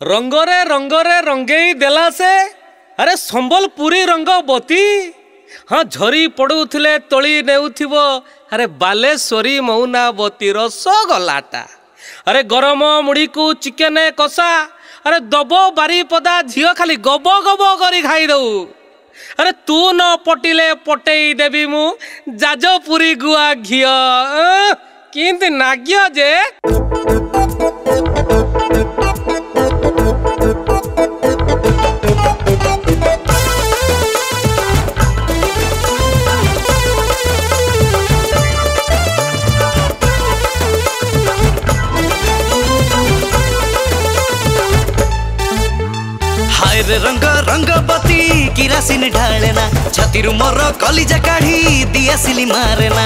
रंगरे रंगरे रंगई देला से अरे संबलपुरी रंगवती हाँ झरी पड़ुले तोली नेउथिबो अरे बालेश्वरी मौनावती रसगोलाटा अरे गरम मुड़ी को चिकेन कषा अरे दबो बारीपदा झील खाली गब गब करी खाई दऊ अरे तू न पटिले पटेई देवी मु जाजपुरी गुआ घी किंतु नाग्य जे रंग रंगवती किरासिन ढालेना छातीरु मोर कलिजा काढ़ी दिया सिली मारेना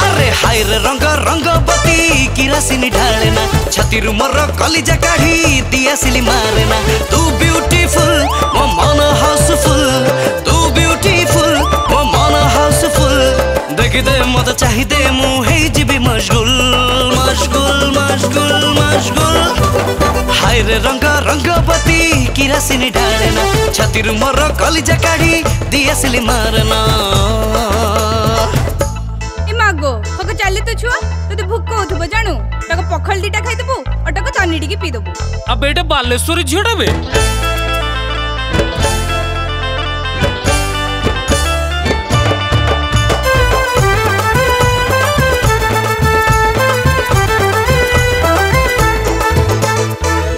अरे हाय रे रंग रंगवती किरासिन ढालेना छातीरु मोर कलिजा काढ़ी दिया सिली मारेना तू ब्यूटीफुल मो मन हाउसफुल तू ब्यूटीफुल मो मन हाउसफुल देखि दे मत चाहि दे मु हे जिबी मशगुल मशगुल मशगुल मशगुल हाय रे रंग रंगवती किरासिन ढालेना छातीरु मोर कलिजा काढ़ी दिया सिली मारना ए मागो हक चाले तो छुआ तते भूख होथबो जानू तक पखल दीटा खाइ देबो अटक चनीडी की पी देबो अब बेटा बालेश्वरी झियोटा बे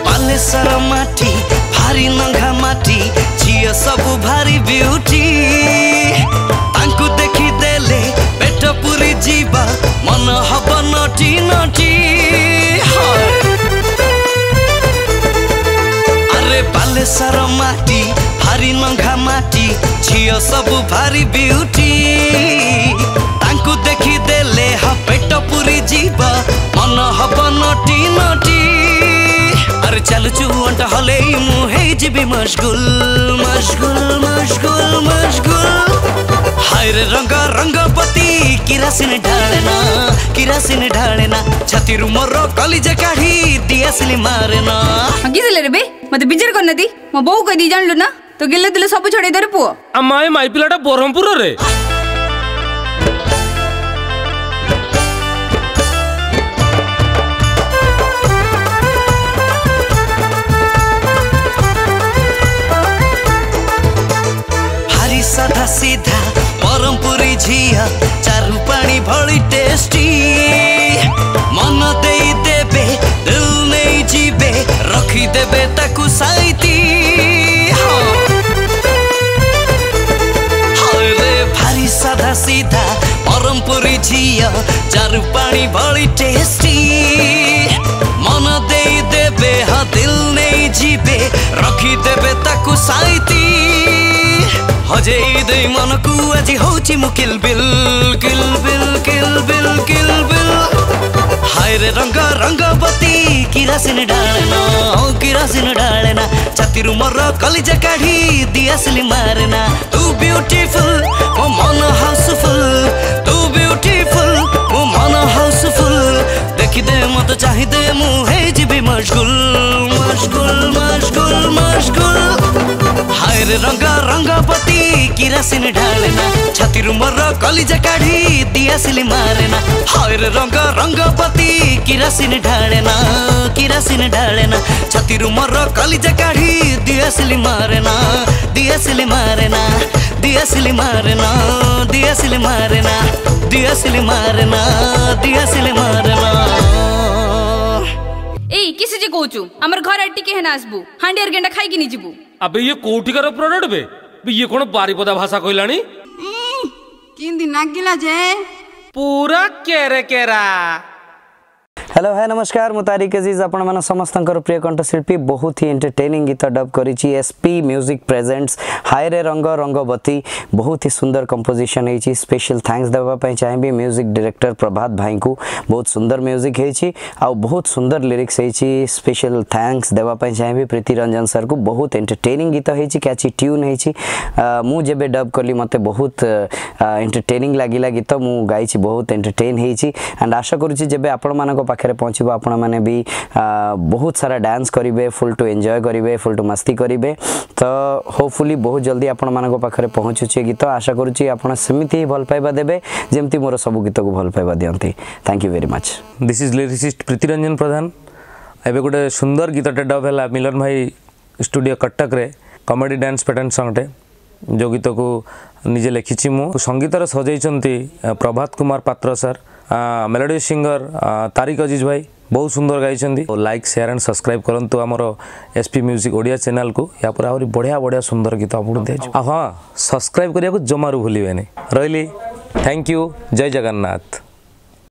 बालेश्वर माटी भारी नंगा माटी झियो सबु भारी ब्यूटी तांकु देखि देले पेट पुरी जीवा मन हब नटी नटी अरे बालेश्वर माटी भारी नंगा माटी झियो सबु भारी ब्यूटी तांकु देखि देले हा पेट पुरी जीवा मन हब नटी नटी अरे चल चुअंट हले मु हे जिबी मशगुल मशगुल मशगुल मशगुल हाय रे रंग रंगवती किरासिन ढालेना छातीरु मोर कलिजा काढ़ी दिया सिली मारेना गिजले रे बे मते बिजर करना दी मो बहू कह दी जानलु ना तो गिले दिले सब छड़े दरे पुओ आ माई पिलाटा बरहमपुर रे साधा सीधा बरहमपुरी झिया चारु पानी भली टेस्टी मन दे देबे दिल नहीं जीबे रखी देबे ताकू साइती हाय रे भारी साधा सीधा बरहमपुरी झिया चारु पानी भली टेस्टी मन दे देबे हाँ दिल नहीं जीबे रखी देबे ताकू साइती हजे दे मन को आज होची मु किल बिल किल बिल किल बिल किल बिल हाय रे रंग रंगवती किरासिन ढालेना छातीरु मोर कलिजा काढ़ी दिया सिली मारेना तू ब्यूटीफुल मो मन हाउसफुल तू ब्यूटीफुल मो मन हाउसफुल देखि दे मत चाहि दे मु हे जिबी मशगुल मशगुल मशगुल मशगुल हाय रे रंग रंगवती किरासिन ढालेना छातीरु मोर कलिजा काढ़ी दिया सिली मारेना हाय रे रंग रंगवती किरासिन ढालेना छातीरु मोर कलिजा काढ़ी दिया सिली मारेना दिया सिली मारेना दिया सिली मारेना दिया सिली मारेना दिया सिली मारेना दिया सिली मारेना ए किसे जे कहूचु हमर घर आटी के हेना आसबु हांडियर गेंडा खाई कि नि जिबु अबे ये कोठिकार प्रोडक्ट बे ये कोन बारीपदा भाषा कहलानी किंदी नागिला जे पूरा केरे केरा। हेलो हाय नमस्कार मु तारिक अजीज आपण मन समस्तंकर प्रिय कंठशिल्पी बहुत ही एंटरटेनिंग गीत डब करिछि एसपी म्यूजिक प्रेजेंट्स हाय रे रंग रंगवती बहुत ही सुंदर कंपोजिशन हेछि स्पेशल थैंक्स देबा पई चाहेबी म्यूजिक डायरेक्टर प्रभात भाई को बहुत सुंदर म्यूजिक हेछि आ बहुत सुंदर लिरिक्स हेछि स्पेशल थैंक्स देबा पई चाहेबी प्रीति रंजन सर को बहुत एंटरटेनिंग गीत हेछि कैची ट्यून हेछि मु जेबे डब करली मते बहुत एंटरटेनिंग लागिला गीत मु गाइछि बहुत एंटरटेन हेछि एंड आशा करूछि जेबे आपण मानको पाखरे पहुँचब आपण मैंने भी बहुत सारा डांस करेंगे फुल टू एंजॉय करेंगे फुल टू मस्ती करेंगे तो होपफुली बहुत जल्दी आपण मानको पाखरे पहुँचुचे गीत आशा करूछि आपण सेमिति ही भल पाइबा देबे जेमती मोर सब गीत को भल पाइबा दियंती thank you very much this is lyricist Preeti Ranjan Pradhan एबे गोटे सुंदर गीतटे डब है मिलन भाई स्टूडियो कटक रे कॉमेडी डांस पैटर्न सॉन्गटे जो गीत को निजे लिखिछि मु संगीतर सजैचंती प्रभात कुमार पात्र सर मेलोडी सिंगर तारिक अजीज भाई बहुत सुंदर गाई लाइक शेयर एंड सब्सक्राइब करंतु आमर एसपी म्यूजिक ओडिया चैनल को या पर आहुरी बढ़िया बढ़िया सुंदर गीत आपको दे हाँ सब्सक्राइब करिया को जमारू भूलिबेनी रहिली थैंक यू जय जगन्नाथ।